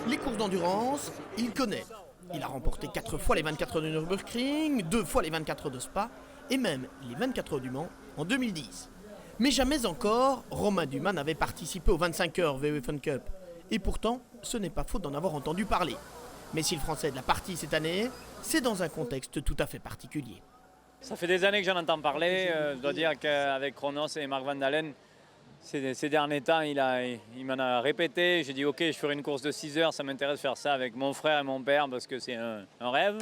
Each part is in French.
Les courses d'endurance, il connaît. Il a remporté 4 fois les 24 heures de Nürburgring, 2 fois les 24 heures de Spa et même les 24 heures du Mans en 2010. Mais jamais encore, Romain Dumas n'avait participé aux 25 heures VW Fun Cup. Et pourtant, ce n'est pas faute d'en avoir entendu parler. Mais si le Français est de la partie cette année, c'est dans un contexte tout à fait particulier. Ça fait des années que j'en entends parler. Je dois dire qu'avec Chronos et Marc Van Dalen, ces derniers temps, il m'en a répété. J'ai dit ok, je ferai une course de 6 heures, ça m'intéresse de faire ça avec mon frère et mon père parce que c'est un rêve.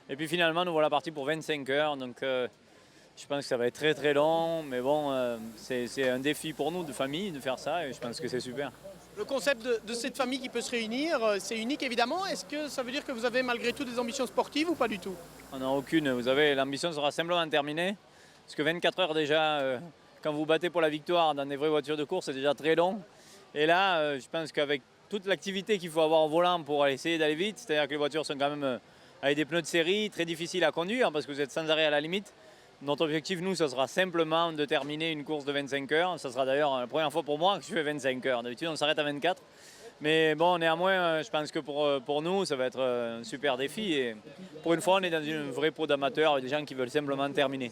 Et puis finalement, nous voilà partis pour 25 heures. Donc je pense que ça va être très très long. Mais bon, c'est un défi pour nous de famille de faire ça et je pense que c'est super. Le concept de cette famille qui peut se réunir, c'est unique évidemment. Est-ce que ça veut dire que vous avez malgré tout des ambitions sportives ou pas du tout? On n'a aucune. Vous savez, l'ambition sera simplement terminée. Parce que 24 heures déjà, quand vous battez pour la victoire dans des vraies voitures de course, c'est déjà très long. Et là, je pense qu'avec toute l'activité qu'il faut avoir au volant pour essayer d'aller vite, c'est-à-dire que les voitures sont quand même avec des pneus de série, très difficiles à conduire parce que vous êtes sans arrêt à la limite. Notre objectif, nous, ça sera simplement de terminer une course de 25 heures. Ça sera d'ailleurs la première fois pour moi que je fais 25 heures. D'habitude, on s'arrête à 24. Mais bon, néanmoins, je pense que pour nous, ça va être un super défi. Et pour une fois, on est dans une vraie peau d'amateur avec des gens qui veulent simplement terminer.